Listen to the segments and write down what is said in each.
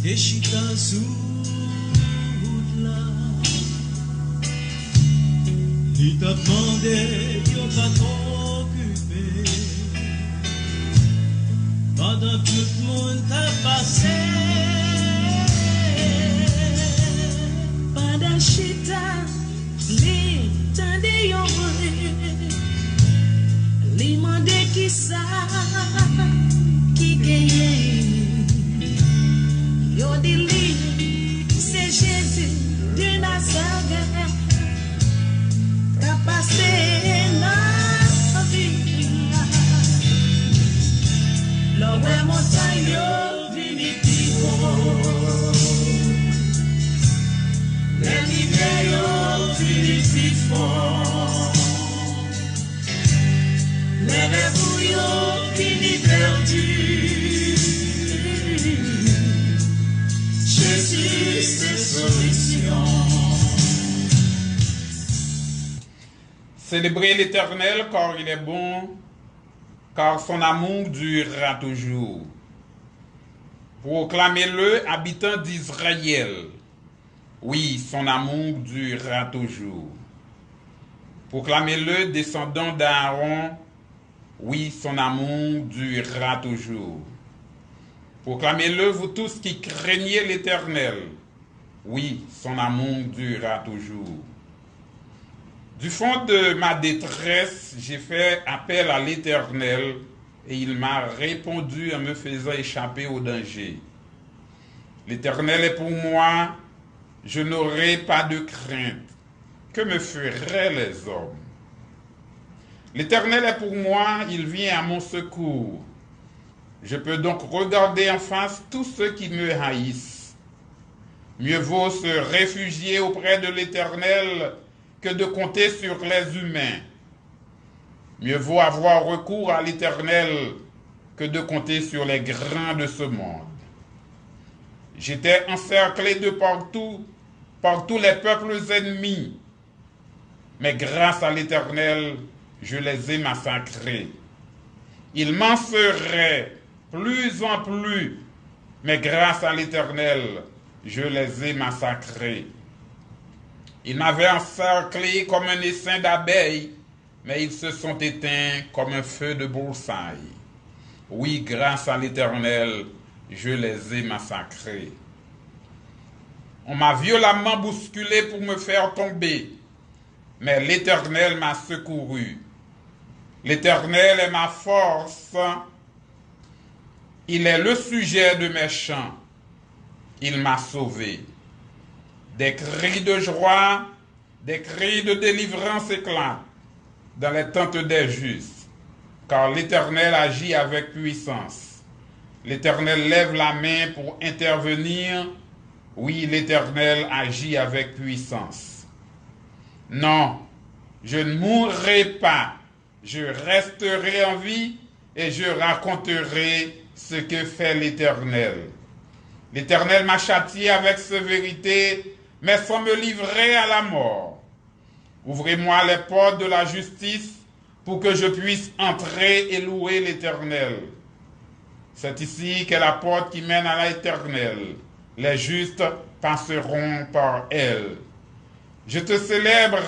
Et chita sous là, il t'a demandé de pas t'occuper. Pendant tout le monde t'a passé. Pendant chita, li tende yon li mande qui ça, qui gagne. Yo di li, c'est Jésus de Nazareth, qu'a passé dans vie. L'homme montagne yo vini pico, les rivières yo vini fifon, les rêves yo vini perdus. Jésus, c'est solution. Célébrez l'Éternel car il est bon, car son amour durera toujours. Proclamez-le, habitants d'Israël. Oui, son amour durera toujours. Proclamez-le, descendants d'Aaron. Oui, son amour durera toujours. Proclamez-le, vous tous qui craignez l'Éternel. Oui, son amour durera toujours. Du fond de ma détresse, j'ai fait appel à l'Éternel et il m'a répondu en me faisant échapper au danger. L'Éternel est pour moi, je n'aurai pas de crainte. Que me feraient les hommes? L'Éternel est pour moi, il vient à mon secours. Je peux donc regarder en face tous ceux qui me haïssent. Mieux vaut se réfugier auprès de l'Éternel que de compter sur les humains. Mieux vaut avoir recours à l'Éternel que de compter sur les grands de ce monde. J'étais encerclé de partout, par tous les peuples ennemis. Mais grâce à l'Éternel, je les ai massacrés. Ils m'en feraient plus en plus, mais grâce à l'Éternel, je les ai massacrés. Ils m'avaient encerclé comme un essaim d'abeilles, mais ils se sont éteints comme un feu de broussailles. Oui, grâce à l'Éternel, je les ai massacrés. On m'a violemment bousculé pour me faire tomber, mais l'Éternel m'a secouru. L'Éternel est ma force. Il est le sujet de mes chants. Il m'a sauvé. Des cris de joie, des cris de délivrance éclatent dans les tentes des justes, car l'Éternel agit avec puissance. L'Éternel lève la main pour intervenir. Oui, l'Éternel agit avec puissance. Non, je ne mourrai pas. Je resterai en vie et je raconterai ce que fait l'Éternel. L'Éternel m'a châtié avec sévérité, mais sans me livrer à la mort. Ouvrez-moi les portes de la justice pour que je puisse entrer et louer l'Éternel. C'est ici qu'est la porte qui mène à l'Éternel. Les justes passeront par elle. Je te célèbre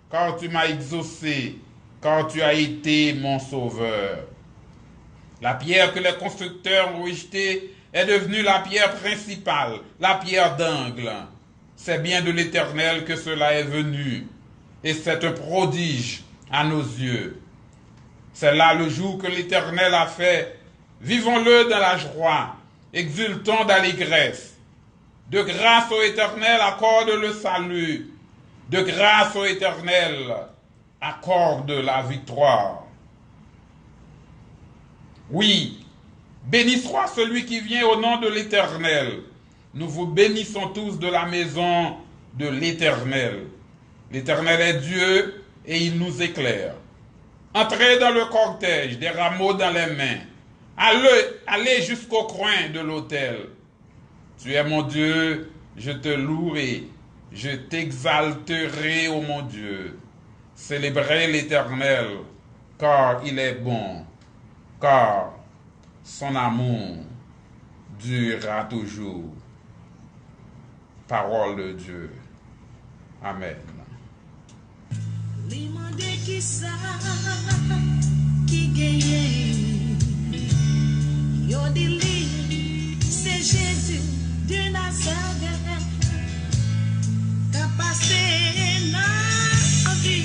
car tu m'as exaucé, car tu as été mon sauveur. La pierre que les constructeurs ont rejetée est devenue la pierre principale, la pierre d'angle. C'est bien de l'Éternel que cela est venu, et c'est un prodige à nos yeux. C'est là le jour que l'Éternel a fait. Vivons-le dans la joie, exultons d'allégresse. De grâce au Éternel, accorde le salut. De grâce au Éternel, accorde la victoire. Oui, béni soit celui qui vient au nom de l'Éternel. Nous vous bénissons tous de la maison de l'Éternel. L'Éternel est Dieu et il nous éclaire. Entrez dans le cortège, des rameaux dans les mains. Allez jusqu'au coin de l'autel. Tu es mon Dieu, je te louerai, je t'exalterai, ô mon Dieu. Célébrez l'Éternel, car il est bon, car son amour durera toujours. parole de Dieu. Amen. Li mande ki sa ki genye yo di li c'est Jésus de Nazareth ka pase nan vi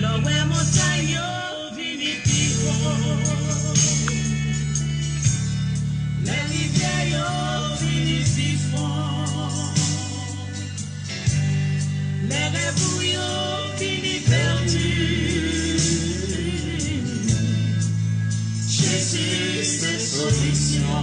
lo we montagne yo vini pi haut les rivières yo vini si fond les rêves yo vini perdus Jésus, c'est solution.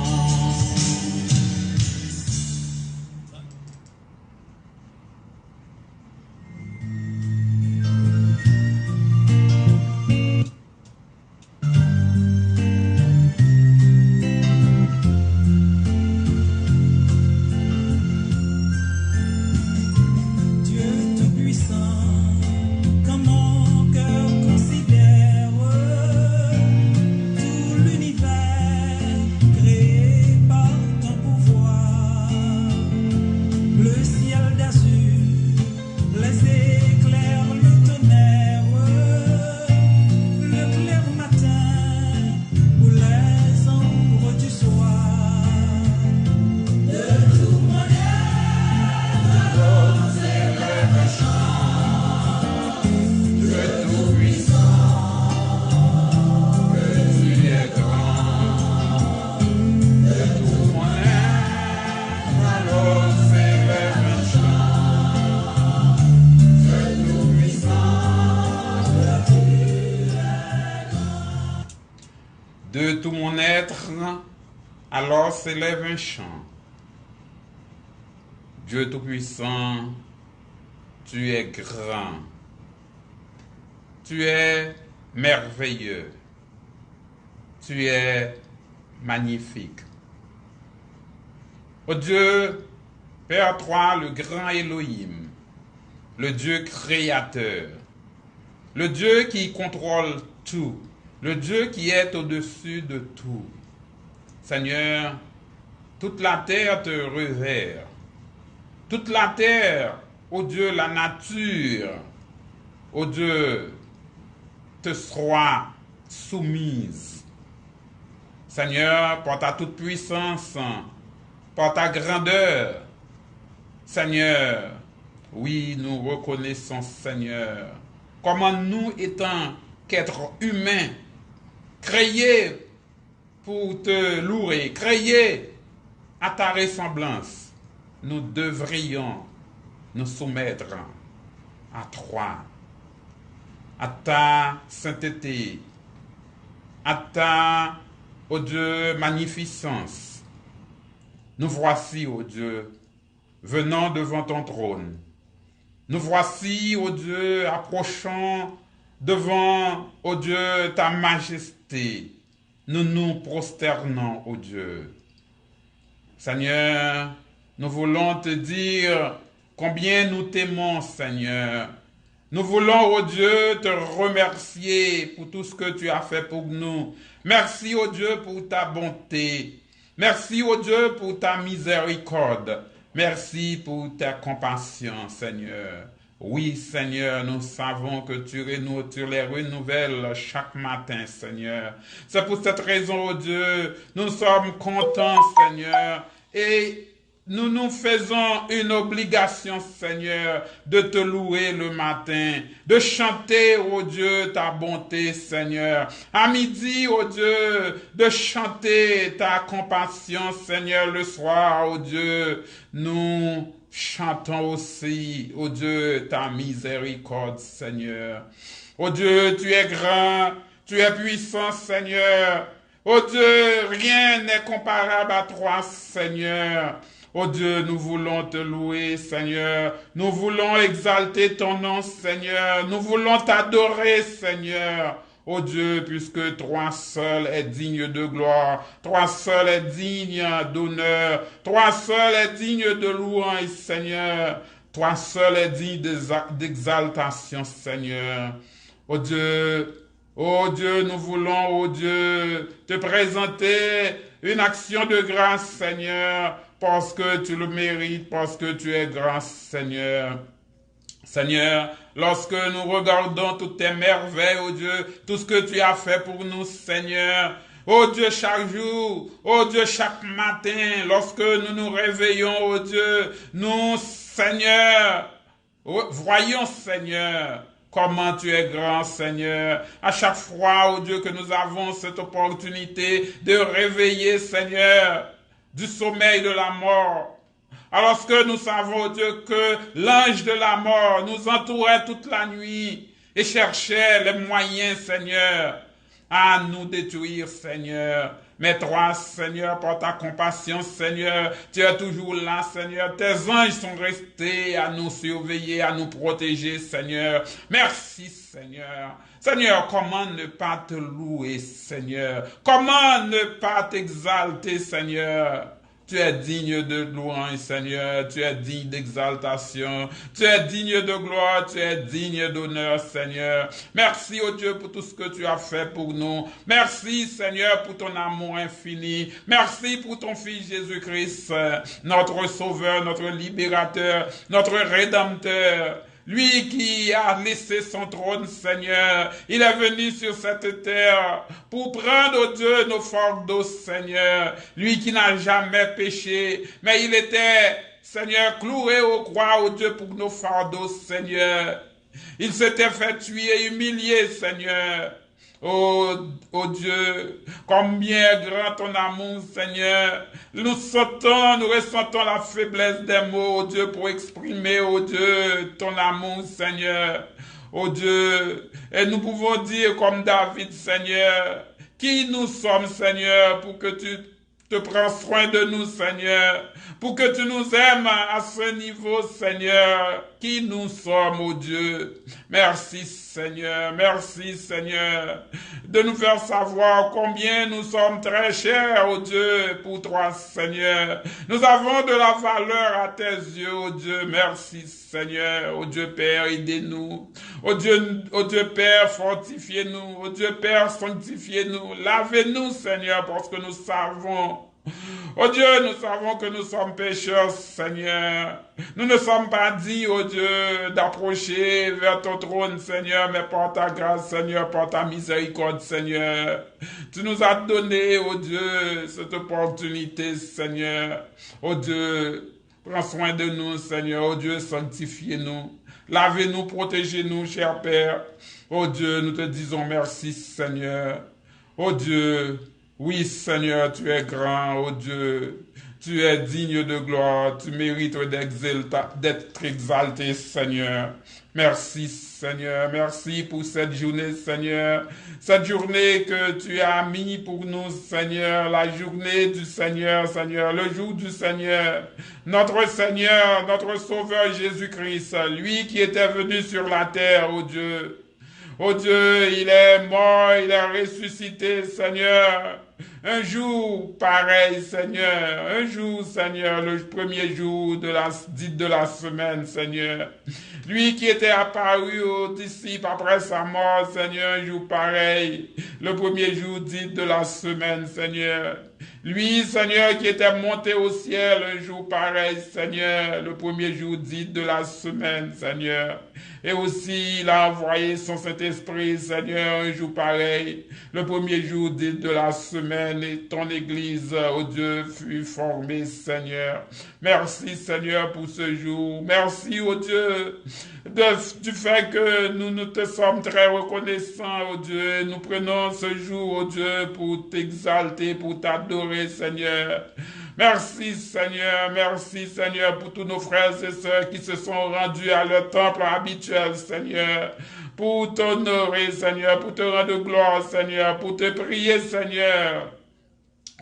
De tout mon être, alors s'élève un chant. Dieu Tout-Puissant, tu es grand, tu es merveilleux, tu es magnifique. Ô Dieu, Père toi, le grand Elohim, le Dieu créateur, le Dieu qui contrôle tout, le Dieu qui est au-dessus de tout. Seigneur, toute la terre te révère. Toute la terre, ô Dieu, la nature, ô Dieu, te sera soumise. Seigneur, par ta toute puissance, par ta grandeur, Seigneur, oui, nous reconnaissons, Seigneur, comment nous, étant qu'êtres humains, créés pour te louer, créés à ta ressemblance, nous devrions nous soumettre à toi, à ta sainteté, à ta, ô Dieu, magnificence. Nous voici, ô Dieu, venant devant ton trône. Nous voici, ô Dieu, approchant devant, ô Dieu, ta majesté. Nous nous prosternons, ô Dieu. Seigneur, nous voulons te dire combien nous t'aimons, Seigneur. Nous voulons, ô Dieu, te remercier pour tout ce que tu as fait pour nous. Merci, ô Dieu, pour ta bonté. Merci, ô Dieu, pour ta miséricorde. Merci pour ta compassion, Seigneur. Oui, Seigneur, nous savons que tu les renouvelles chaque matin, Seigneur. C'est pour cette raison, oh Dieu, nous sommes contents, Seigneur, et nous nous faisons une obligation, Seigneur, de te louer le matin, de chanter, oh Dieu, ta bonté, Seigneur. À midi, oh Dieu, de chanter ta compassion, Seigneur, le soir, oh Dieu. Nous chantons aussi, oh Dieu, ta miséricorde, Seigneur. Oh Dieu, tu es grand, tu es puissant, Seigneur. Oh Dieu, rien n'est comparable à toi, Seigneur. Oh Dieu, nous voulons te louer, Seigneur. Nous voulons exalter ton nom, Seigneur. Nous voulons t'adorer, Seigneur. Oh Dieu, puisque toi seul est digne de gloire, toi seul est digne d'honneur, toi seul est digne de louange, Seigneur. Toi seul est digne d'exaltation, Seigneur. Oh Dieu, Oh Dieu, nous voulons, oh Dieu, te présenter une action de grâce, Seigneur, parce que tu le mérites, parce que tu es grand, Seigneur. Seigneur, lorsque nous regardons toutes tes merveilles, oh Dieu, tout ce que tu as fait pour nous, Seigneur, oh Dieu, chaque jour, oh Dieu, chaque matin, lorsque nous nous réveillons, oh Dieu, nous, Seigneur, voyons, Seigneur, comment tu es grand, Seigneur. À chaque fois, oh Dieu, que nous avons cette opportunité de réveiller, Seigneur, du sommeil de la mort, alors que nous savons, oh Dieu, que l'ange de la mort nous entourait toute la nuit et cherchait les moyens, Seigneur, à nous détruire, Seigneur. Mais toi, Seigneur, par ta compassion, Seigneur, tu es toujours là, Seigneur. Tes anges sont restés à nous surveiller, à nous protéger, Seigneur. Merci, Seigneur. Seigneur, comment ne pas te louer, Seigneur? Comment ne pas t'exalter, Seigneur? Tu es digne de louange, Seigneur. Tu es digne d'exaltation. Tu es digne de gloire. Tu es digne d'honneur, Seigneur. Merci, oh Dieu, pour tout ce que tu as fait pour nous. Merci, Seigneur, pour ton amour infini. Merci pour ton Fils Jésus-Christ, notre Sauveur, notre Libérateur, notre Rédempteur. Lui qui a laissé son trône, Seigneur, il est venu sur cette terre pour prendre, oh Dieu, nos fardeaux, Seigneur. Lui qui n'a jamais péché, mais il était, Seigneur, cloué au croix, oh Dieu, pour nos fardeaux, Seigneur. Il s'était fait tuer et humilier, Seigneur. Oh, oh Dieu, combien est grand ton amour, Seigneur. Nous ressentons la faiblesse des mots, oh Dieu, pour exprimer, oh Dieu, ton amour, Seigneur. Oh Dieu, et nous pouvons dire comme David, Seigneur, qui nous sommes, Seigneur, pour que tu te prends soin de nous, Seigneur, pour que tu nous aimes à ce niveau, Seigneur, qui nous sommes, oh Dieu. Merci, Seigneur, de nous faire savoir combien nous sommes très chers, oh Dieu, pour toi, Seigneur. Nous avons de la valeur à tes yeux, oh Dieu. Merci, Seigneur. Oh Dieu Père, aidez-nous. Oh Dieu Père, fortifiez-nous. Oh Dieu Père, sanctifiez-nous. Lavez-nous, Seigneur, parce que nous savons, oh Dieu, nous savons que nous sommes pécheurs, Seigneur. Nous ne sommes pas dignes, oh Dieu, d'approcher vers ton trône, Seigneur, mais par ta grâce, Seigneur, par ta miséricorde, Seigneur. Tu nous as donné, oh Dieu, cette opportunité, Seigneur. Oh Dieu, prends soin de nous, Seigneur. Oh Dieu, sanctifiez-nous. Lavez-nous, protégez-nous, cher Père. Oh Dieu, nous te disons merci, Seigneur. Oh Dieu, oui, Seigneur, tu es grand, oh Dieu. Tu es digne de gloire. Tu mérites d'être exalté, Seigneur. Merci, Seigneur. Merci pour cette journée, Seigneur. Cette journée que tu as mis pour nous, Seigneur. La journée du Seigneur, Seigneur. Le jour du Seigneur. Notre Seigneur, notre Sauveur Jésus-Christ. Lui qui était venu sur la terre, oh Dieu. Oh Dieu, il est mort, il est ressuscité, Seigneur. Un jour pareil, Seigneur. Un jour, Seigneur, le premier jour de la semaine, Seigneur. Lui qui était apparu aux disciples après sa mort, Seigneur, un jour pareil. Le premier jour dit de la semaine, Seigneur. Lui, Seigneur, qui était monté au ciel un jour pareil, Seigneur. Le premier jour dit de la semaine, Seigneur. Et aussi, il a envoyé son Saint-Esprit, Seigneur, un jour pareil. Le premier jour dit de la semaine et ton Église, oh Dieu, fut formée, Seigneur. Merci, Seigneur, pour ce jour. Merci, oh Dieu, du fait que nous te sommes très reconnaissants, oh Dieu. Nous prenons ce jour, oh Dieu, pour t'exalter, pour t'adorer, Seigneur. Merci Seigneur, pour tous nos frères et sœurs qui se sont rendus à leur temple habituel, Seigneur, pour t'honorer, Seigneur, pour te rendre gloire, Seigneur, pour te prier, Seigneur.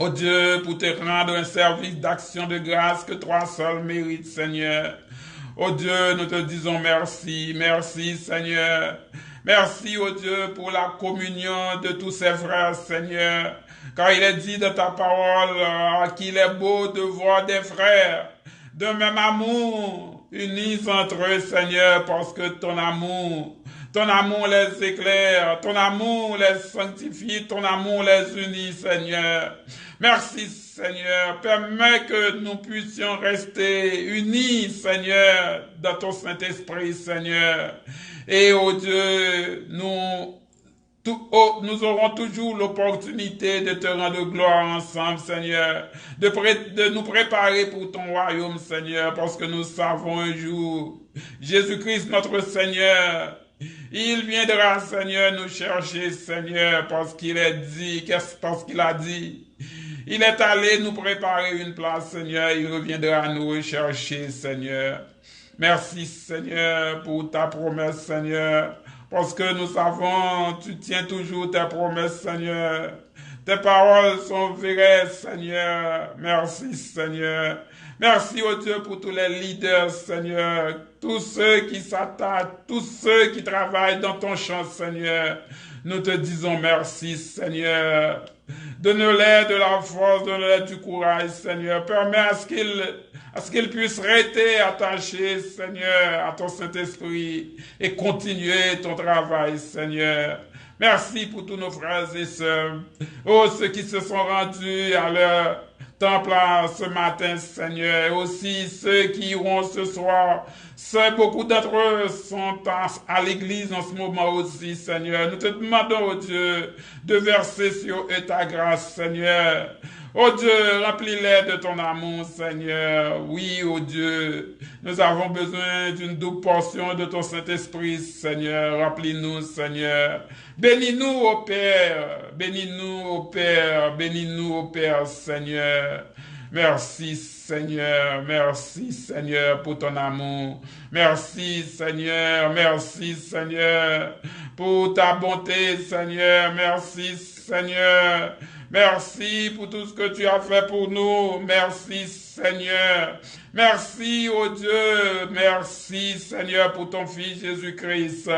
Oh Dieu, pour te rendre un service d'action de grâce que toi seul mérites, Seigneur. Oh Dieu, nous te disons merci, Seigneur. Merci, oh Dieu, pour la communion de tous ces frères, Seigneur. Car il est dit dans ta parole qu'il est beau de voir des frères de même amour unis entre eux, Seigneur, parce que ton amour les éclaire, ton amour les sanctifie, ton amour les unit, Seigneur. Merci, Seigneur. Permets que nous puissions rester unis, Seigneur, dans ton Saint-Esprit, Seigneur. Et, oh Dieu, nous aurons toujours l'opportunité de te rendre gloire ensemble, Seigneur, de nous préparer pour ton royaume, Seigneur, parce que nous savons un jour, Jésus-Christ, notre Seigneur, il viendra, Seigneur, nous chercher, Seigneur, parce qu'il a dit. Il est allé nous préparer une place, Seigneur. Il reviendra nous rechercher, Seigneur. Merci, Seigneur, pour ta promesse, Seigneur. Parce que nous savons, tu tiens toujours tes promesses, Seigneur. Tes paroles sont vraies, Seigneur. Merci, Seigneur. Merci, oh Dieu, pour tous les leaders, Seigneur. Tous ceux qui s'attachent, tous ceux qui travaillent dans ton champ, Seigneur. Nous te disons merci, Seigneur. Donne-leur de la force, donne-leur du courage, Seigneur. Permets à ce qu'ils puissent rester attachés, Seigneur, à ton Saint-Esprit et continuer ton travail, Seigneur. Merci pour tous nos frères et sœurs. Oh, ceux qui se sont rendus à leur temple ce matin, Seigneur. Et aussi ceux qui iront ce soir. Beaucoup d'entre eux sont à l'église en ce moment aussi, Seigneur. Nous te demandons, oh Dieu, de verser sur eux ta grâce, Seigneur. Oh Dieu, remplis-les de ton amour, Seigneur. Oui, oh Dieu, nous avons besoin d'une double portion de ton Saint-Esprit, Seigneur. Remplis-nous, Seigneur. Bénis-nous, ô Père. Bénis-nous, ô Père. Bénis-nous, ô Père, Seigneur. Merci, Seigneur. Merci, Seigneur, pour ton amour. Merci, Seigneur. Merci, Seigneur, pour ta bonté, Seigneur. Merci, Seigneur. Merci pour tout ce que tu as fait pour nous. Merci, Seigneur. Merci, oh Dieu. Merci, Seigneur, pour ton Fils Jésus-Christ.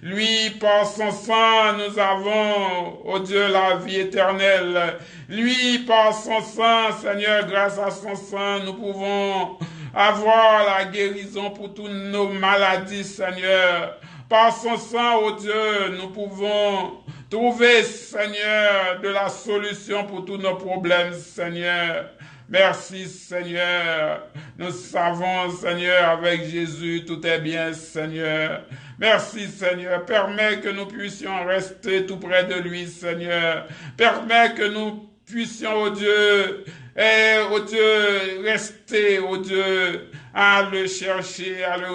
Lui, par son sang, nous avons, oh Dieu, la vie éternelle. Lui, par son sang, Seigneur, grâce à son sang, nous pouvons avoir la guérison pour toutes nos maladies, Seigneur. Par son sang, oh Dieu, nous pouvons trouver, Seigneur, de la solution pour tous nos problèmes, Seigneur. Merci, Seigneur. Nous savons, Seigneur, avec Jésus, tout est bien, Seigneur. Merci, Seigneur. Permets que nous puissions rester tout près de lui, Seigneur. Permets que nous puissions, oh Dieu, rester, oh Dieu, à le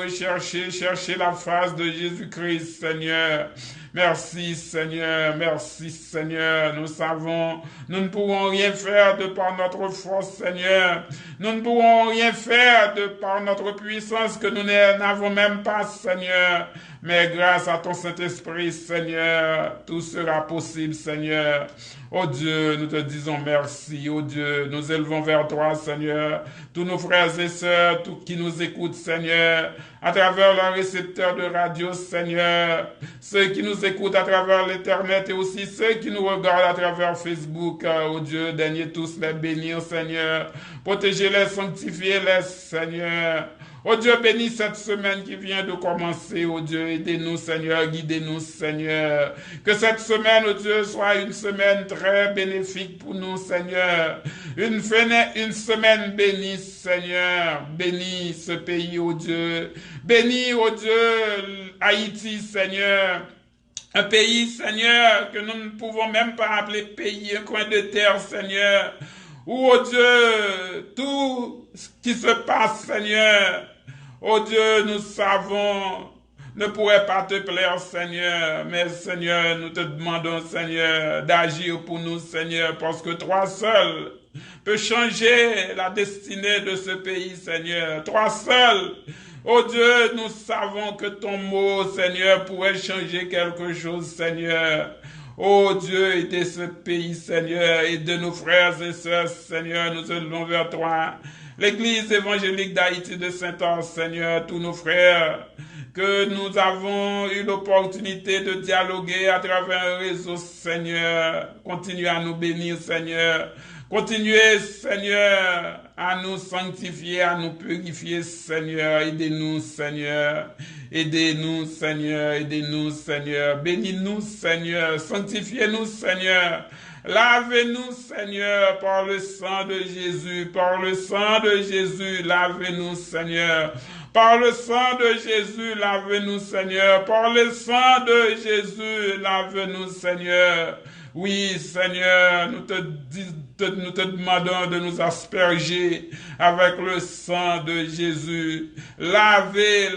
rechercher, chercher la face de Jésus-Christ, Seigneur. Merci, Seigneur, merci, Seigneur. Nous savons, nous ne pourrons rien faire de par notre force, Seigneur. Nous ne pourrons rien faire de par notre puissance que nous n'avons même pas, Seigneur. Mais grâce à ton Saint-Esprit, Seigneur, tout sera possible, Seigneur. Oh Dieu, nous te disons merci. Oh Dieu, nous élevons vers toi, Seigneur, tous nos frères et sœurs, tous qui nous écoutent, Seigneur, à travers leur récepteur de radio, Seigneur, ceux qui nous écoutent à travers l'Internet et aussi ceux qui nous regardent à travers Facebook. Oh Dieu, daignez tous les bénir, Seigneur. Protégez-les, sanctifiez-les, Seigneur. Oh Dieu, bénis cette semaine qui vient de commencer, oh Dieu, aidez-nous, Seigneur, guidez-nous, Seigneur. Que cette semaine, oh Dieu, soit une semaine très bénéfique pour nous, Seigneur. Une semaine bénie, Seigneur. Bénis ce pays, oh Dieu. Bénis, oh Dieu, Haïti, Seigneur. Un pays, Seigneur, que nous ne pouvons même pas appeler pays, un coin de terre, Seigneur. Où, oh Dieu, tout ce qui se passe, Seigneur, oh Dieu, nous savons, ne pourrait pas te plaire, Seigneur. Mais, Seigneur, nous te demandons, Seigneur, d'agir pour nous, Seigneur, parce que toi seul peux changer la destinée de ce pays, Seigneur. Toi seul, oh Dieu, nous savons que ton mot, Seigneur, pourrait changer quelque chose, Seigneur. Oh Dieu, aidez ce pays, Seigneur, et de nos frères et sœurs, Seigneur, nous allons vers toi. L'Église évangélique d'Haïti de Saint-Anne, Seigneur, tous nos frères, que nous avons eu l'opportunité de dialoguer à travers un réseau, Seigneur. Continue à nous bénir, Seigneur. Continuez, Seigneur, à nous sanctifier, à nous purifier, Seigneur. Aidez-nous, Seigneur. Aidez-nous, Seigneur. Aidez-nous, Seigneur. Bénis-nous, Seigneur. Sanctifiez-nous, Seigneur. Lavez-nous, Seigneur, par le sang de Jésus. Par le sang de Jésus, lavez-nous, Seigneur. Par le sang de Jésus, lavez-nous, Seigneur. Par le sang de Jésus, lavez-nous, Seigneur. Oui, Seigneur, nous te demandons de nous asperger avec le sang de Jésus. Lavez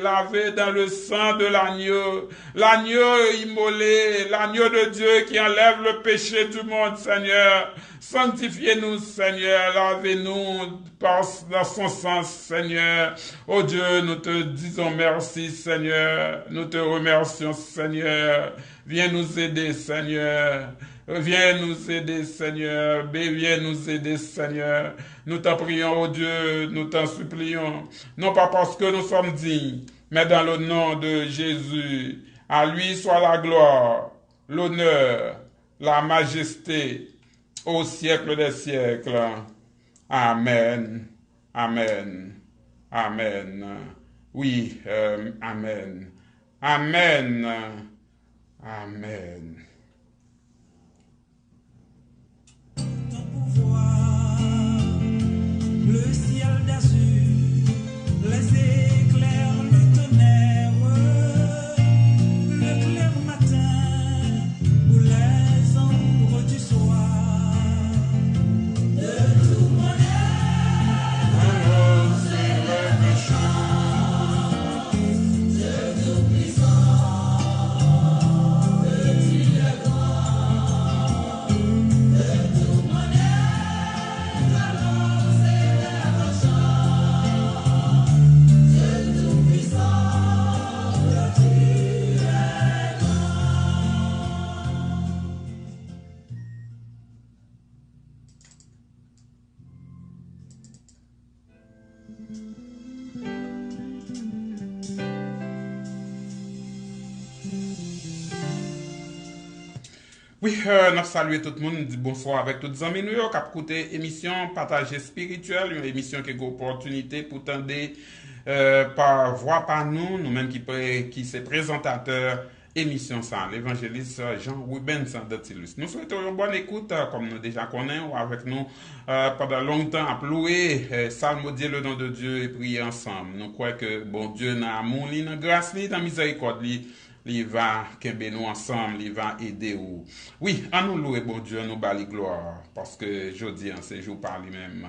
dans le sang de l'agneau. L'agneau immolé, l'agneau de Dieu qui enlève le péché du monde, Seigneur. Sanctifiez-nous, Seigneur. Lavez-nous dans son sang, Seigneur. Oh Dieu, nous te disons merci, Seigneur. Nous te remercions, Seigneur. Viens nous aider, Seigneur. Viens nous aider, Seigneur. Viens nous aider, Seigneur. Nous t'en prions, oh Dieu. Nous t'en supplions. Non pas parce que nous sommes dignes, mais dans le nom de Jésus. À lui soit la gloire, l'honneur, la majesté, au siècle des siècles. Amen. Amen. Amen. Oui, amen. Amen. Amen. Ton pouvoir, le ciel d'azur, les éclairs, le tonnerre, le clair matin ou les ombres du soir. De tout mon Oui, nous saluons tout le monde, dit bonsoir avec toutes les amis nous qui ont écouté émission Partager spirituel, une émission qui a une opportunité pour tendre par voix par nous, nous-mêmes qui sommes présentateurs émission ça, l'évangéliste Jean Rubens Dantilus. Nous souhaitons une bonne écoute, comme nous déjà connaissons, avec nous pendant longtemps à louer, salmodier le nom de Dieu et prier ensemble. Nous croyons que bon Dieu n'a amour, n'a grâce, n'a miséricorde, il va kembe nous ensemble, il va aider ou. Oui, à nous louer bon Dieu, à nous bali gloire, parce que jeudi, c'est jour par lui-même.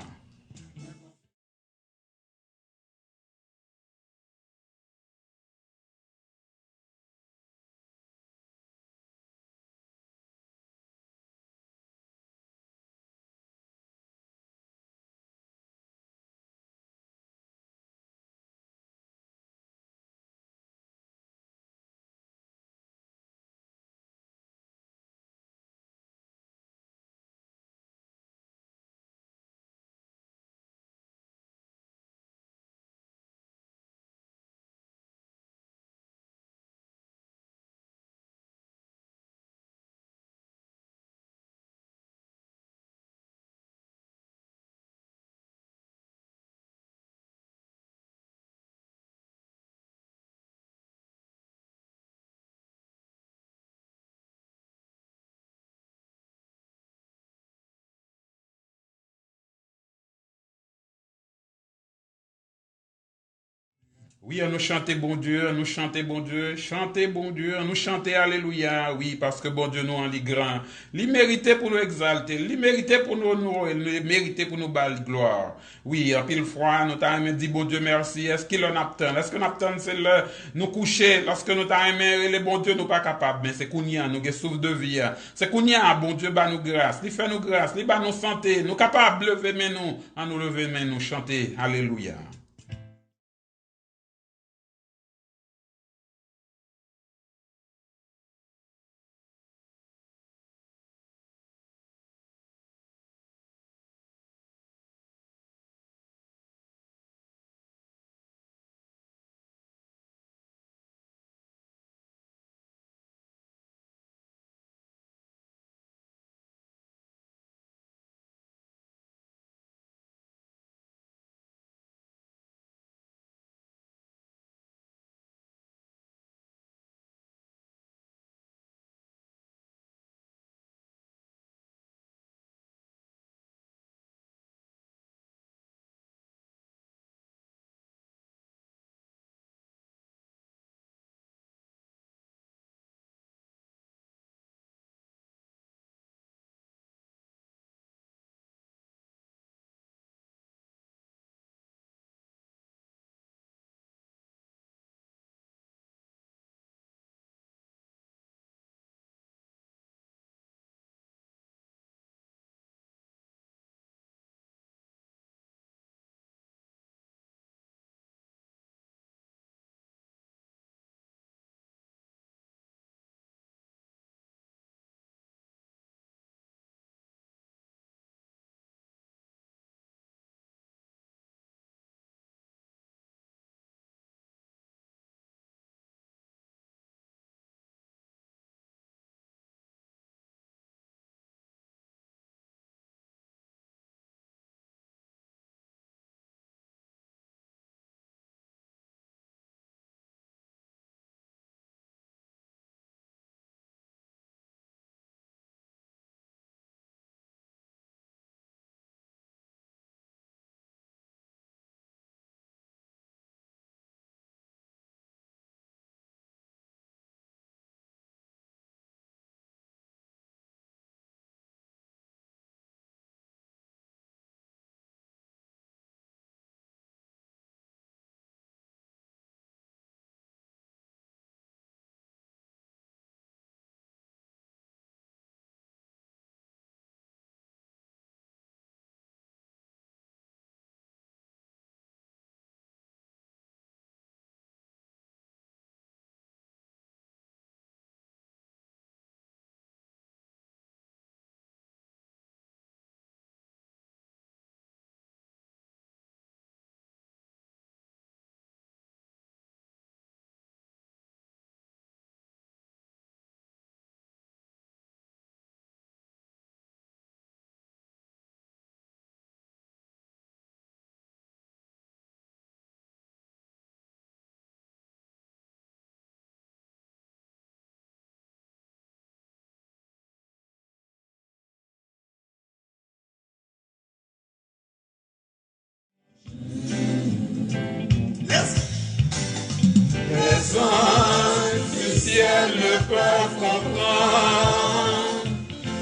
Oui, à nous chanter bon Dieu, à nous chanter bon Dieu, chanter bon Dieu, à nous chanter Alléluia, oui, parce que bon Dieu nous en lit grand. Il méritait pour nous exalter, il méritait pour nous honorer, il méritait pour nous bal gloire. Oui, en pile fois, nous t'avons dit bon Dieu merci, est-ce qu'il en attend? Est-ce qu'on attend c'est le nous coucher, lorsque nous t'avons aimé, le bon Dieu nous pas capable, mais c'est qu'on y a, nous qui souffre de vie, c'est qu'on y a, bon Dieu bat nous grâce, il fait nous grâce, il bat nous santé, nous capables de lever mais nous, à nous lever mais nous chanter Alléluia. comprendre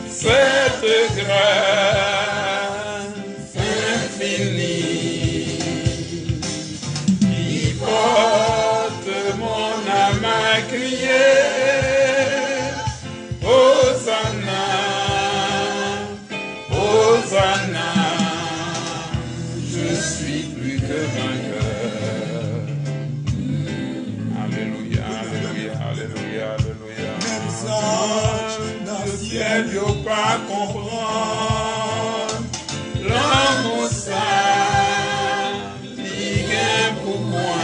cette grâce infinie qui porte mon âme à crier. Hosanna, Hosanna, je suis plus que vainqueur. Alléluia, Alléluia, Alléluia, Alléluia. Même anges dans le ciel, Yo pas comprendre l'amour ça, ligue pour moi,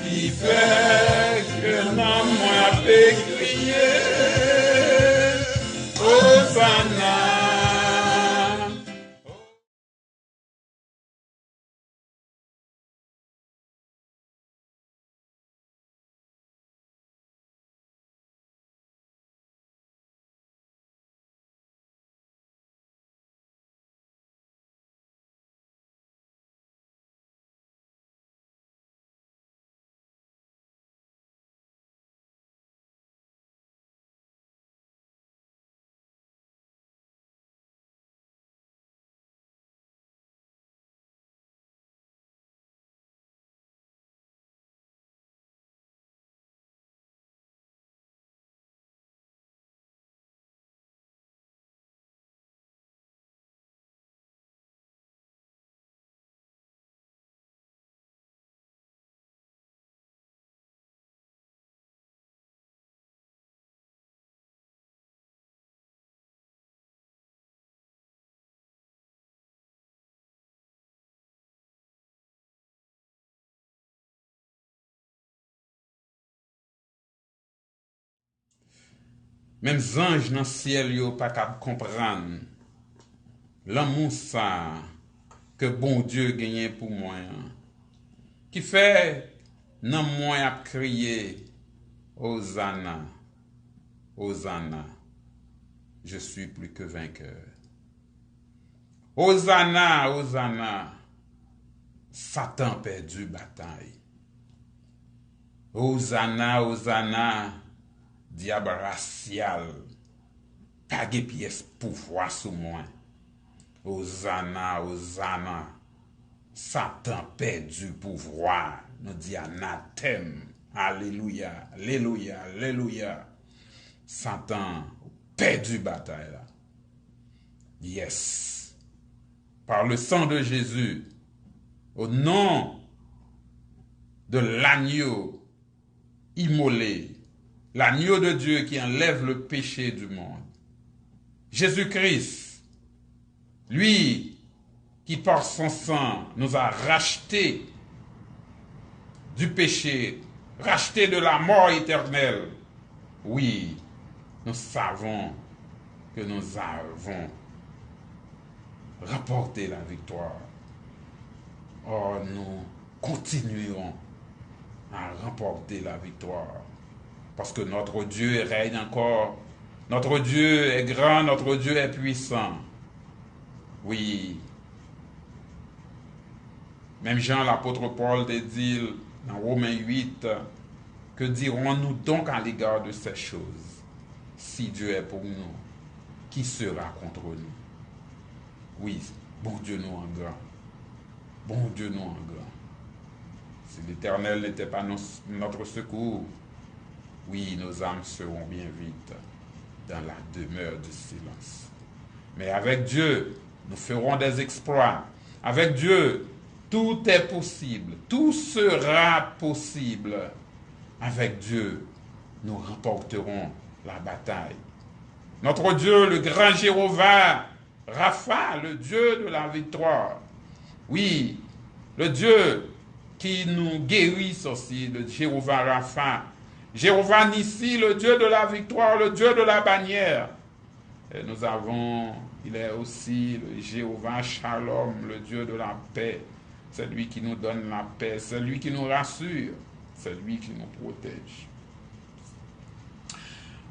qui fait que non moi peut crier, Hosanna. Même anges dans le ciel yo pas capable comprendre l'amour ça que bon Dieu gagne pour moi. Qui fait non moi a crié Hosanna, Hosanna, je suis plus que vainqueur. Hosanna, Hosanna, Satan perdu bataille. Hosanna, Hosanna, diable racial, pas de pièce pouvoir sous moi. Hosanna, Hosanna, Satan perdu pouvoir, nous dit anathème. Alléluia, Alléluia, Alléluia. Satan perdu bataille là. Yes. Par le sang de Jésus, au nom de l'agneau immolé, l'agneau de Dieu qui enlève le péché du monde. Jésus-Christ, lui qui par son sang nous a rachetés du péché, rachetés de la mort éternelle. Oui, nous savons que nous avons remporté la victoire. Oh, nous continuerons à remporter la victoire. Parce que notre Dieu règne encore. Notre Dieu est grand, notre Dieu est puissant. Oui. Même Jean, l'apôtre Paul, dit dans Romains 8, que dirons-nous donc à l'égard de ces choses? Si Dieu est pour nous, qui sera contre nous? Oui, bon Dieu nous en grand. Bon Dieu nous en grand. Si l'Éternel n'était pas notre secours, oui, nos âmes seront bien vite dans la demeure du silence. Mais avec Dieu, nous ferons des exploits. Avec Dieu, tout est possible. Tout sera possible. Avec Dieu, nous remporterons la bataille. Notre Dieu, le grand Jéhovah, Rapha, le Dieu de la victoire. Oui, le Dieu qui nous guérit aussi, le Jéhovah Rapha. Jéhovah Nissi, le Dieu de la victoire, le Dieu de la bannière. Et nous avons, il est aussi le Jéhovah Shalom, le Dieu de la paix. C'est lui qui nous donne la paix, c'est lui qui nous rassure, c'est lui qui nous protège.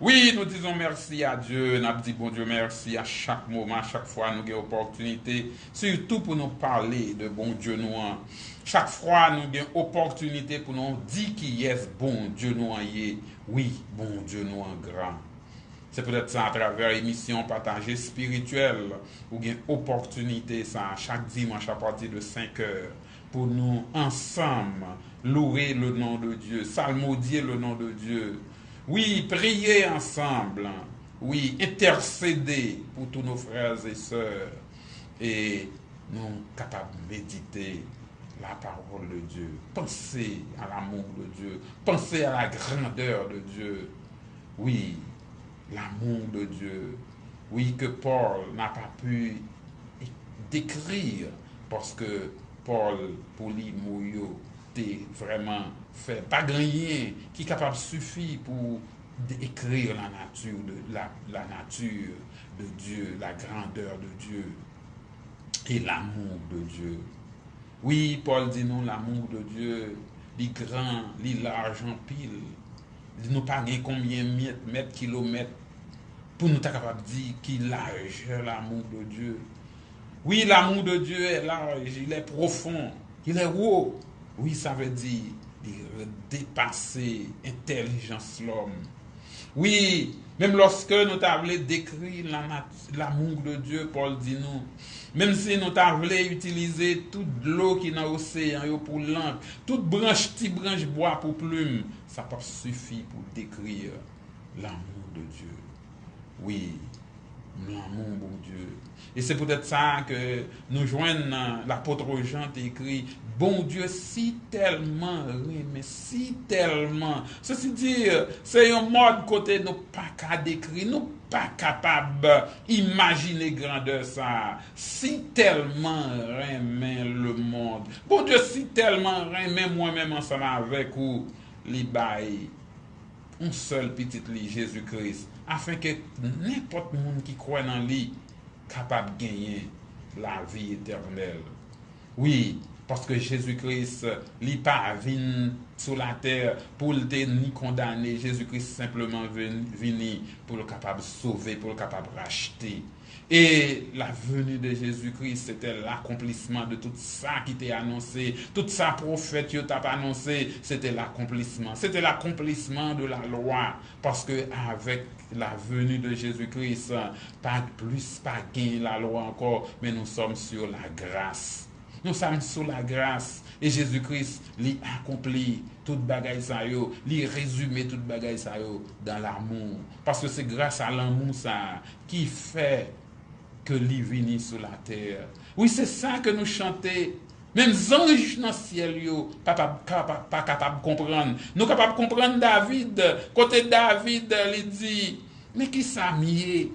Oui, nous disons merci à Dieu, nous disons bon Dieu merci à chaque moment, à chaque fois nous avons opportunité, surtout pour nous parler de bon Dieu nous. Chaque fois nous avons opportunité pour nous dire qui est bon Dieu nous en est. Oui, bon Dieu nous en grand. C'est peut-être ça à travers l'émission Partagée spirituelle, où il y a une opportunité ça, chaque dimanche à partir de 5 heures, pour nous ensemble louer le nom de Dieu, psalmodier le nom de Dieu. Oui, prier ensemble. Oui, intercéder pour tous nos frères et sœurs. Et nous capables de méditer la parole de Dieu. Penser à l'amour de Dieu. Penser à la grandeur de Dieu. Oui, l'amour de Dieu. Oui, que Paul n'a pas pu décrire parce que Paul, pour lui, Mouyo, vraiment fait pas rien qui est capable suffire pour décrire la nature la nature de Dieu, la grandeur de Dieu et l'amour de Dieu. Oui, Paul dit non, l'amour de Dieu, il grand, il large en pile. Il nous pas combien de mètres, kilomètres pour nous être capable de dire qu'il large l'amour de Dieu. Oui, l'amour de Dieu est large, il est profond, il est haut. Oui, ça veut dire dépasser intelligence l'homme. Oui, même lorsque nous t'avons décrit l'amour de Dieu, Paul dit nous, même si nous t'avons utilisé toute l'eau qui est dans l'océan pour lampe, toute branche, petite branche bois pour plume, ça peut suffire pour décrire l'amour de Dieu. Oui, l'amour, bon Dieu. Et c'est peut-être ça que nous joignons l'apôtre Jean écrit, bon Dieu si tellement mais si tellement. Ceci dit, c'est un mode côté nous pas qu'à décrire, nous pas capable d'imaginer grandeur ça. Si tellement remet le monde. Bon Dieu si tellement remet moi-même ensemble avec vous, les bails. Un seul petit lit, Jésus-Christ, afin que n'importe monde qui croit dans lui capable de gagner la vie éternelle. Oui, parce que Jésus-Christ n'est pas venu sur la terre pour le ni condamner. Jésus-Christ simplement venu pour le capable de sauver, pour le capable de racheter. Et la venue de Jésus-Christ, c'était l'accomplissement de tout ça qui était annoncé, tout ça prophète qui t'a annoncé, c'était l'accomplissement. C'était l'accomplissement de la loi. Parce que avec la venue de Jésus-Christ, pas plus, pas gain la loi encore, mais nous sommes sur la grâce. Nous sommes sur la grâce. Et Jésus-Christ lui accomplit toute bagaille ça yo, lui résumé toute bagaille ça yo dans l'amour. Parce que c'est grâce à l'amour ça qui fait que lui vini sur la terre. Oui, c'est ça que nous chantons. Même les anges dans le ciel, pas capable de comprendre. Nous capables de comprendre David. Côté David, il dit, mais qui ça mieux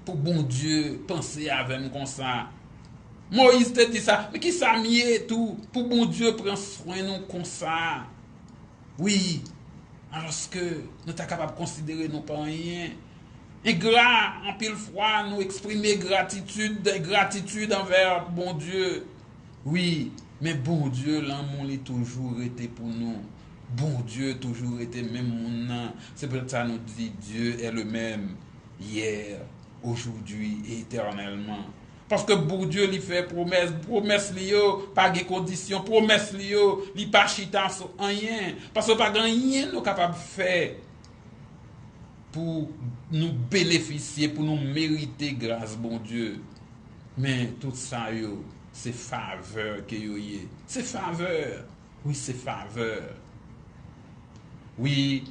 pour bon Dieu penser avec nous comme ça? Moïse te dit ça, mais qui ça mieux tout pour bon Dieu prendre soin de nous comme ça? Oui, alors que nous sommes capables de considérer nous pas rien. Et en pile fois, nous exprimer gratitude envers bon Dieu. Oui, mais bon Dieu, l'amour a toujours été pour nous. Bon Dieu toujours été même mon nom. C'est pour ça que nous dit Dieu est le même hier, aujourd'hui et éternellement. Parce que bon Dieu lui fait promesse li yo, pas de conditions, promesse li yo, li pas chita sur rien. Parce que pas rien nous capable de faire pour nous bénéficier, pour nous mériter grâce, bon Dieu. Mais tout ça, c'est faveur que yo y est. C'est faveur. Oui, c'est faveur. Oui,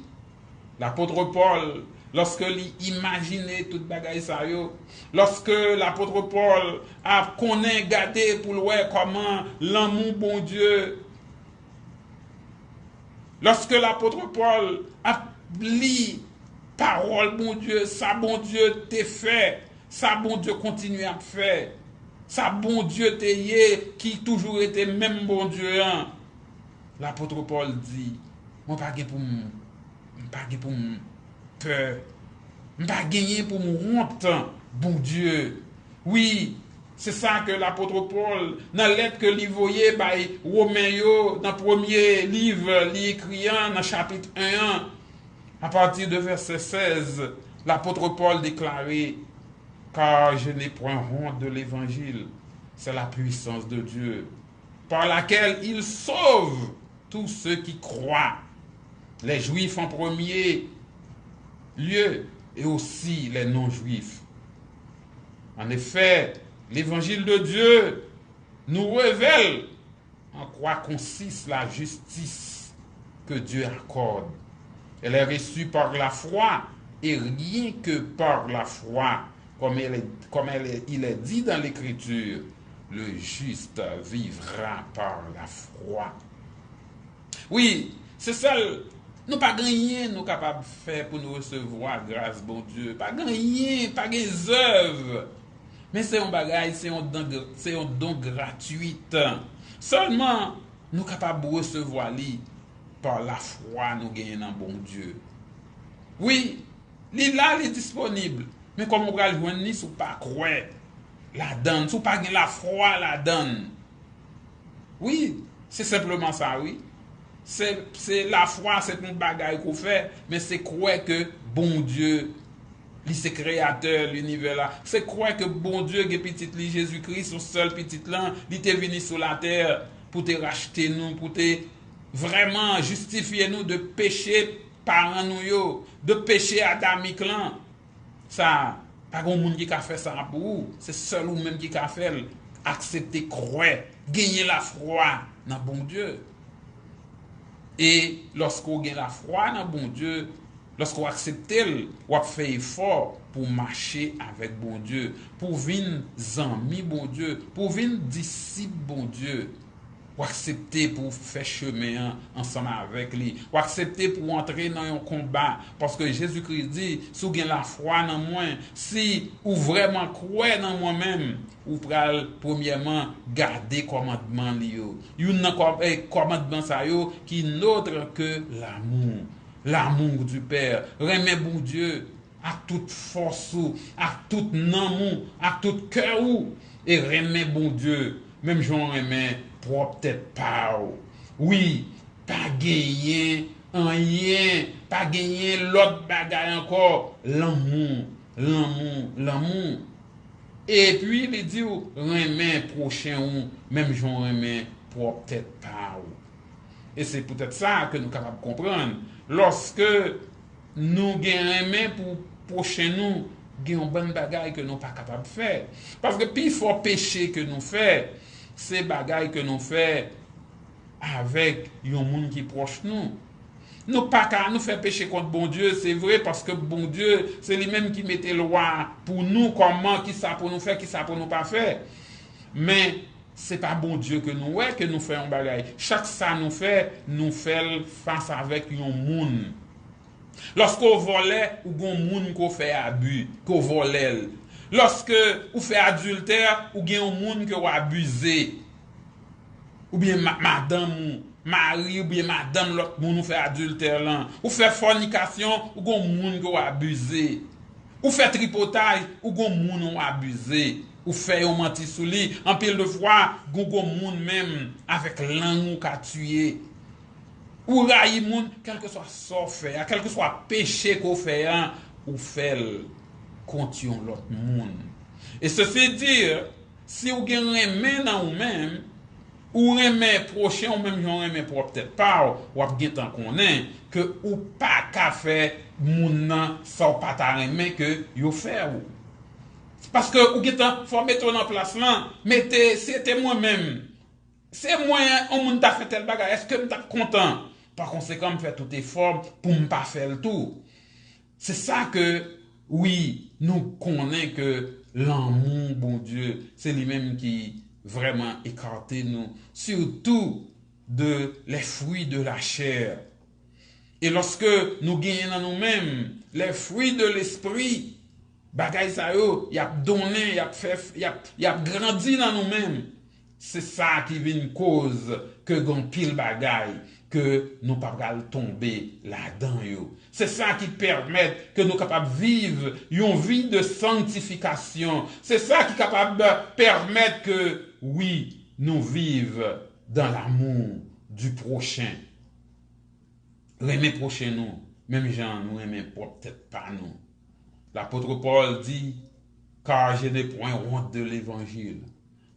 l'apôtre Paul, lorsque il imaginait toute bagaille ça yo, lorsque l'apôtre Paul a connaît gardé pour le voir comment l'amour bon Dieu, lorsque l'apôtre Paul a lu parole, bon Dieu, ça, bon Dieu, t'es fait. Ça, bon Dieu, continue à faire. Ça, bon Dieu, t'es qui toujours était même bon Dieu. Hein? L'apôtre Paul dit, moi, pas pour peur. Pas gagner pour mon honte, bon Dieu. Oui, c'est ça que l'apôtre Paul, dans la lettre que lui voyait, Romain, dans le premier livre, lui écriant, dans le chapitre 1, À partir de verset 16, l'apôtre Paul déclarait, car je n'ai point honte de l'évangile, c'est la puissance de Dieu, par laquelle il sauve tous ceux qui croient, les juifs en premier lieu et aussi les non-juifs. En effet, l'évangile de Dieu nous révèle en quoi consiste la justice que Dieu accorde. Elle est reçue par la foi et rien que par la foi, il est dit dans l'Écriture, le juste vivra par la foi. Oui, c'est ça. Nous pas gagné, nous capables de faire pour nous recevoir grâce, bon Dieu. Pas gagné, pas des œuvres. Mais c'est un bagage, c'est un don gratuit. Seulement, nous capables de recevoir par la foi, nous gagnons dans bon Dieu. Oui, là, il est disponible. Mais comme on va le joindre, si vous pas croire, la donne, si vous pas la foi, la donne. Oui, c'est simplement ça, oui. C'est la foi, c'est un bagage qu'on fait, mais c'est croire que bon Dieu, lui c'est créateur l'univers là. C'est croire que bon Dieu, que petit lui Jésus-Christ, son seul petit là, il est venu sur la terre pour te racheter nous, pour te vraiment justifier nous de péché par nous, de péché adamique là. Ça, pas grand monde qui a fait ça pour vous, c'est seul ou même qui a fait accepter, croire, gagner la foi dans bon Dieu. Et lorsqu'on gagne la foi dans bon Dieu, lorsqu'on accepte, on fait effort pour marcher avec bon Dieu, pour venir amis bon Dieu, pour venir disciple bon Dieu, ou accepter pour faire chemin ensemble avec lui, ou accepter pour entrer dans un combat, parce que Jésus-Christ dit, si vous avez la foi dans moi, si vous vraiment croyez dans moi-même, vous pouvez premièrement garder commandement liyo. Il y a un commandement ça yo qui n'est autre que l'amour du Père, remet bon Dieu à toute force, à tout nom, à tout cœur, et remet bon Dieu, même j'en remets propre tête pas. Oui, pas gagner rien, pas gagner l'autre bagaille encore, l'amour. Et puis il dit remet prochain ou même j'en remets propre tête pas. Et c'est peut-être ça que nous sommes capables de comprendre. Lorsque nous gagnons pour prochain nous, gagnons bonne bagaille que nous pas capables de faire. Parce que plus fort péché que nous faisons, c'est bagaille que nous faisons avec un monde qui est proche nous. Nous pas qu'à nous faire pécher contre bon Dieu, c'est vrai, parce que bon Dieu, c'est lui-même qui mettait loi pour nous, comment, qui ça pour nous faire, qui ça pour nous pas faire. Mais c'est pas bon Dieu que nous faisons bagaille. Chaque ça nous fait face avec un monde. Lorsqu'on volait, ou un monde qu'on fait abus, qu'on volait. Lorsque on fait adultère, ou bien un monde qui a abusé. Ou bien madame, mari, ou bien madame, l'autre monde nous fait adultère là. Ou fait fornication, ou bien un monde qui a abusé. Ou fait tripotage, ou bien un monde qui a abusé. Ou fait un menti sous lui. En pile de fois, gon monde même avec langue qui a tué. Ou raille monde, quel que soit ça fait, quel que soit péché qu'on fait, ou fait contre l'autre monde. Et ceci dire, si vous avez un main dans vous-même, ou remet prochain, ou même j'en remet pour peut-être pas, ou avez tant qu'on est, que ou pas qu'à faire moun nan sans pas ta remet que yo fait ou. Parce que ou getan faut mettre en place là, mettez c'était moi-même. C'est moi on moun t'a fait tel bagage, est-ce que m't'a content? Par conséquent, me fait tout effort pour me pas faire le tout. C'est ça que oui, nous connaissons que l'amour bon Dieu, c'est lui-même qui vraiment écarté nous, surtout de les fruits de la chair. Et lorsque nous gagnons dans nous-mêmes les fruits de l'esprit, bagay sa yo, y a donné, y a grandi dans nous-mêmes. C'est ça qui vient une cause que gon pile bagay que nous pas tomber là-dedans yo. C'est ça qui permet que nous capables vivre une vie de sanctification. C'est ça qui est capable de permettre que oui, nous vivons dans l'amour du prochain. Remet prochain nous, Même gens nous aimons peut-être pas nous. L'apôtre Paul dit, car je n'ai point honte de l'évangile.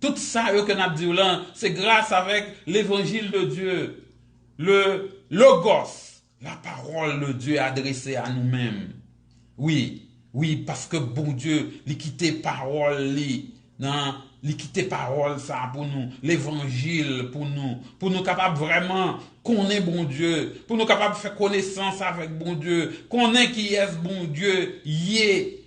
Tout ça que nous avons dit là, c'est grâce avec l'évangile de Dieu. Le Logos, la parole de Dieu adressée à nous-mêmes. Oui, parce que bon Dieu, il quitté parole, il quitté parole ça pour nous, l'évangile pour nous capables vraiment connaître bon Dieu, pour nous capables de faire connaissance avec bon Dieu, connaître qui est bon Dieu,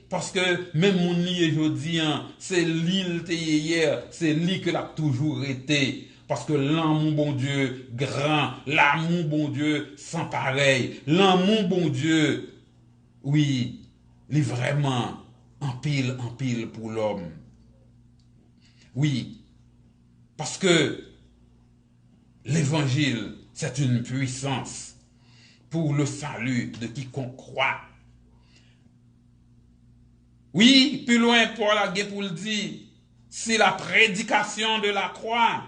parce que même mon lit aujourd'hui, c'est l'île hier, c'est lui que l'a toujours été. Parce que l'amour bon Dieu grand, l'amour bon Dieu sans pareil, l'amour bon Dieu, oui, il est vraiment en pile pour l'homme. Oui, parce que l'évangile, c'est une puissance pour le salut de quiconque croit. Oui, plus loin, Paul a pour le dire, si la prédication de la croix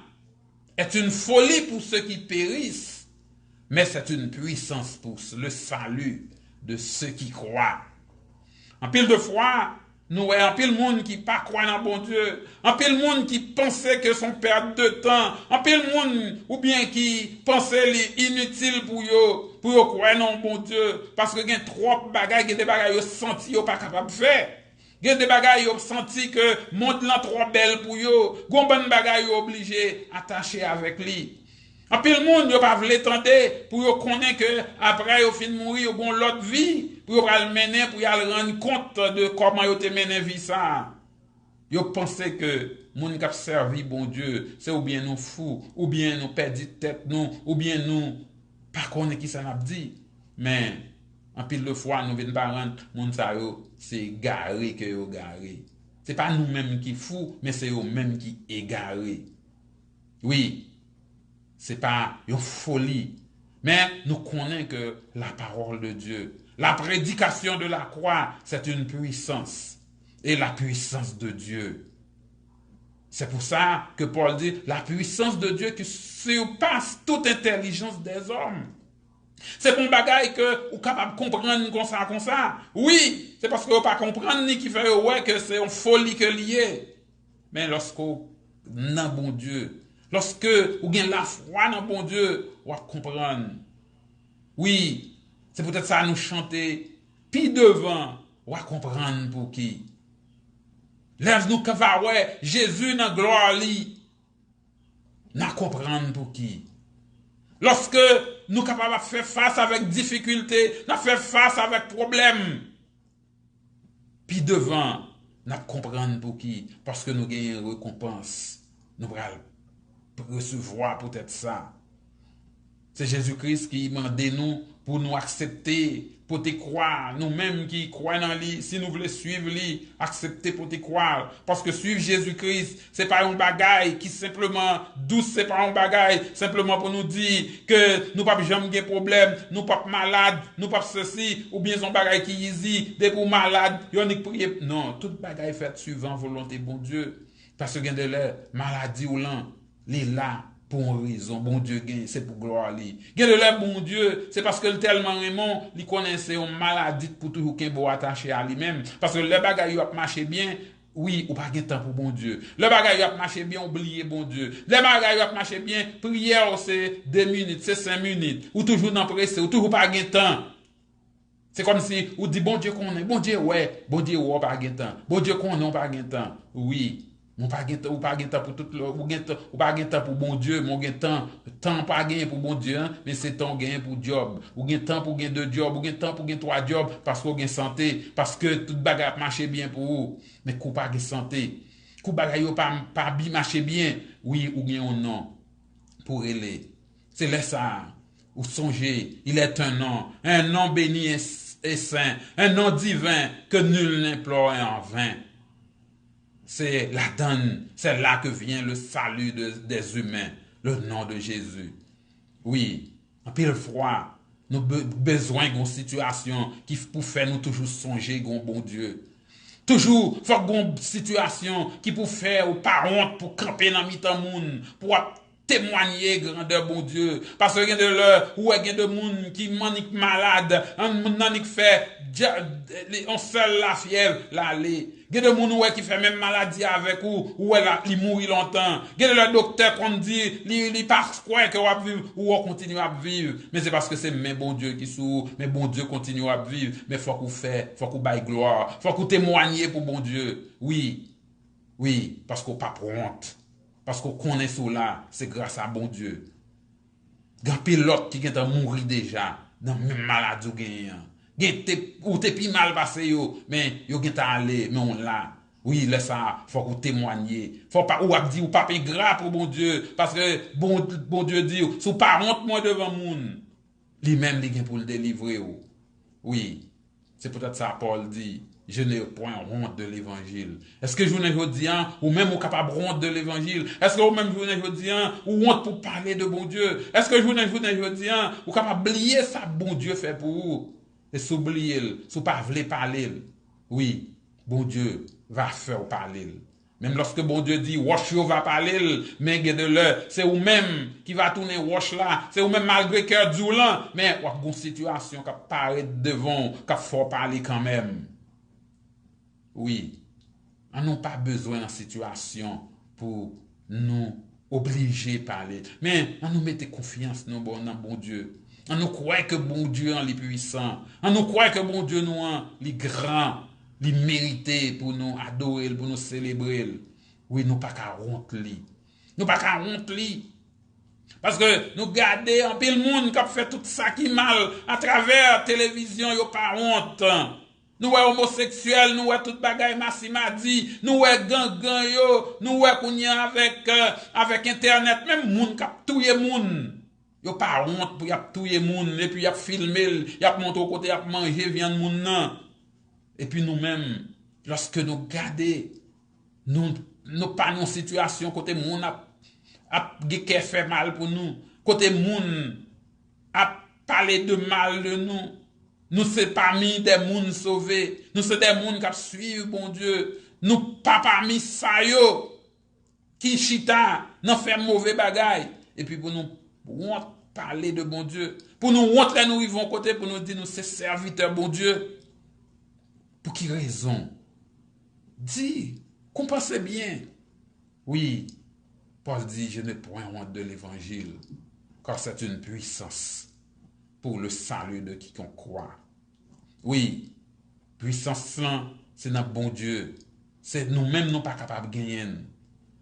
est une folie pour ceux qui périssent, mais c'est une puissance pour le salut de ceux qui croient. En pile de fois, nous voyons en pile monde qui pas croit dans bon Dieu, en pile monde qui pensait que son perte de temps, en pile monde ou bien qui pensait inutile pour yo croire dans bon Dieu parce que gen trop bagaille, des bagailles yo senti yo pas capable de faire. Gen des bagailles yo senti que monde là trop belle pour yo, gon bonne bagaille yo obligé attacher avec lui. En pile monde yo pas vle tenter pour yo connaître que après yo fin mourir yo gon l'autre vie pour yo le mener pour y rendre compte de comment yo te mener vie ça. Yo pensé que moun k'ap servi bon Dieu, c'est ou bien nous fou, ou bien nous perdu tête nous, ou bien nous pas connaître qui ça n'a dit. Mais en pile de fois nous vinn pas rendre moun ça yo c'est garé que yo garé. C'est pas nous mêmes qui fou, mais c'est eux mêmes qui égaré. Oui. C'est pas une folie. Mais nous connaissons que la parole de Dieu, la prédication de la croix, c'est une puissance. Et la puissance de Dieu. C'est pour ça que Paul dit, la puissance de Dieu qui surpasse toute intelligence des hommes. C'est pour un bagaille que vous êtes capable de comprendre comme ça. Oui, c'est parce que vous ne pouvez pas comprendre ni qui fait ouais que c'est une folie que lié. Mais lorsque vous avez bon Dieu, lorsque vous avez la foi dans bon Dieu, vous allez comprendre. Oui, c'est peut-être ça nous chanter. Puis devant, vous allez comprendre pour qui. Lève-nous que va ouais, Jésus dans gloire li. Nous comprendre pour qui. Lorsque nous sommes capables de faire face avec difficulté, nous faire face avec problème. Puis devant, nous comprendre pour qui. Parce que nous avons une récompense. Nous allons recevoir peut-être ça. C'est Jésus-Christ qui m'a demandé nous pour nous accepter, pour te croire. Nous-mêmes qui croyons en lui, si nous voulons suivre lui, accepter pour te croire. Parce que suivre Jésus-Christ, c'est pas un bagaille qui simplement douce, c'est pas un bagaille simplement pour nous dire que nous pas jamais de problème, nous pas malades, nous pas ceci, ou bien son bagaille qui easy, des pour malades, yon n'y prier. Non, toute bagaille fait suivant volonté bon Dieu. Parce que de la maladie ou l'an, les là pour une raison, bon Dieu gagne, c'est pour gloire lui. Gagne de l'air bon Dieu, c'est parce que tellement aimant, il connaissait une maladie pour toujours qu'un beau attaché à lui-même. Parce que le bagaille a marché bien, oui, ou pas de temps pour bon Dieu. Le bagaille a marché bien, oublier bon Dieu. Le bagaille a marché bien, prière c'est 2 minutes, c'est 5 minutes, ou toujours dans pressé, ou toujours pas de temps. C'est comme si, ou dit bon Dieu qu'on est, bon Dieu ouais, pas de temps. Bon Dieu qu'on n'a pas de temps. Oui. Ou pas de temps pour tout le ou pas de temps pour bon Dieu, mon temps pas gagné pour bon Dieu, mais c'est temps gagné pour job. Ou gain temps pour gagner 2 jobs, ou gain temps pour gagner 3 jobs parce qu'on gain santé, parce que tout bagarre marche bien pour vous. Mais qu'on pas de santé. Qu'on bagarre pas bien marche bien. Oui, ou gain un nom pour aller. C'est là ça. Ou songez, il est un nom béni et saint, un nom divin que nul n'implore en vain. C'est la donne, c'est là que vient le salut des humains, le nom de Jésus. Oui, en pile fois, nous avons besoin d'une situation qui pour faire nous toujours songer un bon Dieu. Toujours, faut une situation qui pour faire ou pas honte pour camper dans mi-temps monde, pour témoigner grandeur bon Dieu. Parce que il y a de l'heure où il y a de monde qui manique malade, un monde qui fait on seul la fièvre, l'aller. Il y a de monde qui fait même maladie avec ou il mourit longtemps. Il y a de le docteur qu'on dit, il pas quoi que va vivre ou on continue à vivre. Mais c'est parce que c'est même bon Dieu qui sous, mais bon Dieu continue à vivre. Mais faut qu'on fait, faut qu'on baille gloire, faut qu'on témoigne pour bon Dieu. Oui, oui, parce qu'on pas honte. Parce qu'on connaît cela, c'est grâce à bon Dieu. Il y a un pilote qui est mourir déjà dans la même maladie ou t'es plus mal passé, mais yo est allé, mais on l'a. Oui, laisse ça, faut qu'on témoigne. Faut pas, ou dire, ou pas payer gras pour bon Dieu, parce que bon Dieu dit, sous pas honte moi devant moun. Lui-même, il est pour le délivrer. Oui, c'est peut-être ça Paul dit. Je n'ai point honte de l'évangile. Est-ce que je vous dis, ou même vous capable honte de l'évangile? Est-ce que vous même vous dis, ou honte pour parler de bon Dieu? Est-ce que je vous dis, ou capable oublier ça bon Dieu fait pour vous? Et s'oublier, si pas voulez parler. Oui, bon Dieu va faire parler. Même lorsque bon Dieu dit, wash yo va parler, mais de l'heure, c'est ou même qui va tourner wash là, c'est ou même malgré cœur doulant, mais ou a une situation qui paraît devant, qui faut parler quand même. Oui, on n'a pas besoin de situation pour nous obliger à parler. Mais on nous mette confiance dans bon Dieu. On nous croit que bon Dieu est puissant. On nous croit que bon Dieu est grand, il mérité pour nous adorer, pour nous célébrer. Oui, nous pas qu'à honte li. Nous pas qu'à honte li. Parce que nous gardons un peu le monde qui fait tout ça qui mal à travers la télévision, yo pas honte. Nous sommes homosexuels, nous sommes tout bagaille massimadi, nous sommes gang yo, nous sommes avec internet, même moun qui touye moun. Yo pas honte pour y a touye moun et puis y a filmer, y a monter au côté, y a manger viande moun nan. Et puis nous-mêmes, lorsque nous gardons, nous pas dans situation côté moun a fait mal pour nous, côté moun a parlé de mal de nous. Nous c'est parmi des moun sauvés, nous c'est des moun qui suivent bon Dieu. Nous pas parmi ça yo qui chita, n'en fait mauvais bagay. Et puis pour nous parler de bon Dieu, pour nous montrer nous vivons côté, pour nous dire nous c'est serviteurs bon Dieu. Pour qui raison? Dis, compensez bien. Oui, Paul dit, je n'ai point honte de l'évangile, car c'est une puissance pour le salut de quiconque croit. Oui, puissance là, c'est notre bon Dieu. C'est nous-mêmes non pas capables de gagner.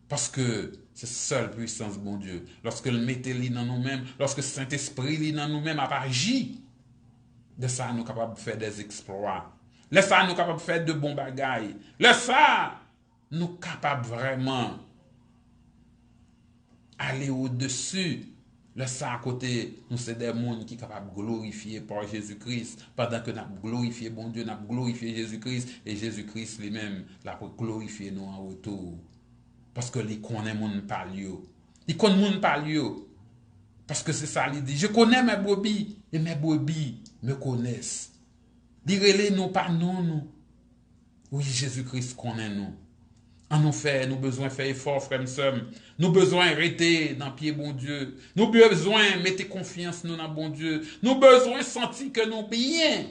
Parce que c'est seule puissance bon Dieu. Lorsque le mettez dans nous-mêmes, lorsque le Saint-Esprit dans nous-mêmes a agi, de ça nous sommes capables de faire des exploits. De ça nous sommes capables de faire de bons bagailles. De ça nous sommes capables vraiment aller au-dessus. Le ça à côté, nous c'est des mondes qui sont capables de glorifier par Jésus-Christ. Pendant que nous avons glorifié bon Dieu, nous avons glorifié Jésus-Christ. Et Jésus-Christ lui-même l'a glorifié nous en retour. Parce que il connaît mon palio. Il connaît mon palio. Parce que c'est ça, il dit, je connais mes brebis. Et mes brebis me connaissent. Il relève nous pas nous. Oui, Jésus-Christ connaît nous. En nous fait, nous besoin faire effort, frère et sœur. Nous besoin arrêter dans pied bon Dieu. Nous besoin mettre confiance nous dans bon Dieu. Nous besoin sentir que nous bien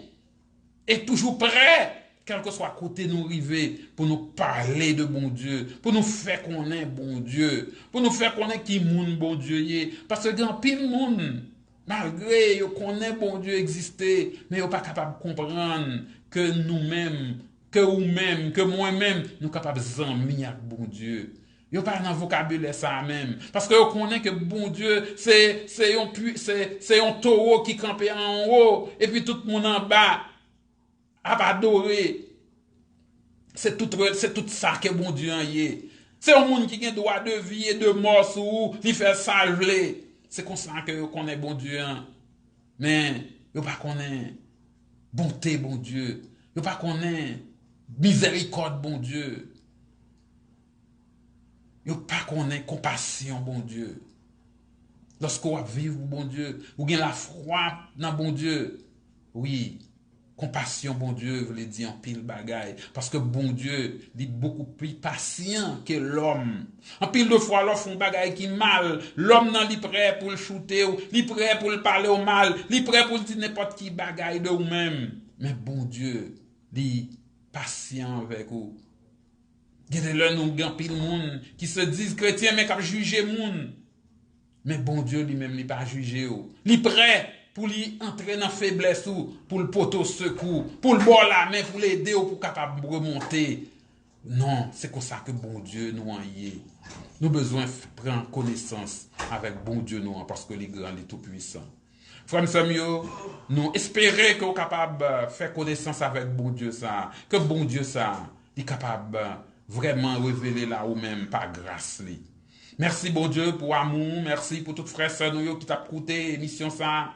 et toujours prêts, quel que soit côté nous river, pour nous parler de bon Dieu, pour nous faire connaître bon Dieu, pour nous faire connaître qui moun bon Dieu y. Parce que grand pile moun, malgré yo connaît bon Dieu exister, mais yo pas capable de comprendre que nous-mêmes que ou-même, que moi-même, nous sommes capables d'enseigner avec bon Dieu. Yo pas dans vocabulaire ça même. Parce que vous connaissez que bon Dieu, c'est un taureau qui campe en haut, et puis tout le monde en bas a adoré. C'est tout ça que bon Dieu en est. C'est un monde qui a droit de vie et de mort sous, il fait salver. C'est comme ça que vous connaissez bon Dieu. Mais vous pas connaissez bonté bon Dieu. Vous pas connaissez miséricorde, bon Dieu. Yo pas connaît compassion, bon Dieu. Lorsqu'on va vivre, bon Dieu, ou bien la foi dans bon Dieu. Oui, Compassion, bon Dieu, veut dire en pile bagaille. Parce que bon Dieu, il est beaucoup plus patient que l'homme. En pile de fois, l'homme font bagaille qui mal. L'homme nan li prêt pour le shooter, li prêt pour le parler au mal, li prêt pour le dire n'importe qui bagaille de ou même. Mais bon Dieu, il est patient avec vous. Gardez-le nous grand pile monde qui se disent chrétiens mais qui juger monde. Mais bon Dieu lui-même il pas juger ou. Il prêt pour lui entrer dans faiblesse ou pour le poteau secours, pour le bord la main pour l'aider ou pour capable remonter. Non, c'est comme ça que bon Dieu nous en y est. Nous besoin prendre connaissance avec bon Dieu nous parce que les grands, les tout puissants. Frère Samuel, nous espérons qu'on est capable de faire connaissance avec bon Dieu ça, que bon Dieu ça est capable vraiment révéler là ou même par grâce li. Merci bon Dieu pour amour, merci pour toutes frères sœurs nous qui t'a écouté émission ça.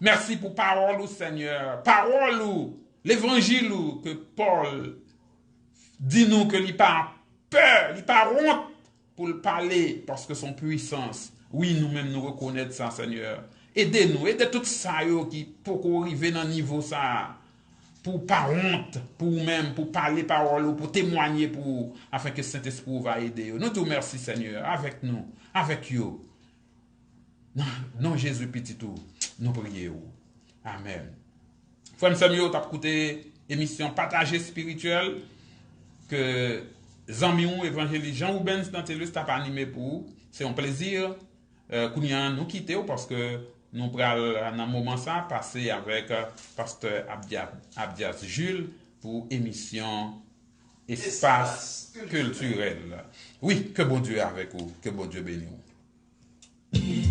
Merci pour parole au Seigneur, parole ou l'évangile ou que Paul dit nous que il pas peur, il pas honte pour le parler parce que son puissance. Oui, nous-mêmes nous reconnaître ça Seigneur. Aidez-nous, aidez tout ça qui pour arriver dans niveau ça. Pour pas honte, pour même, pour parler parole, pour témoigner, pour, afin que Saint-Esprit va aider. Nous te remercions, Seigneur, avec nous, avec vous. Non, Jésus petit tout, nous prions. Amen. Frère Samuel, tu as écouté l'émission Partager spirituel que Zamiou, évangéliste Jean Rubens Dantelus t'a animé pour. C'est un plaisir qu'on nous quitter parce que nous prenons un moment ça passer avec pasteur Abdias Jules pour émission Espace culturel. Oui, que bon Dieu est avec vous, que bon Dieu bénisse vous.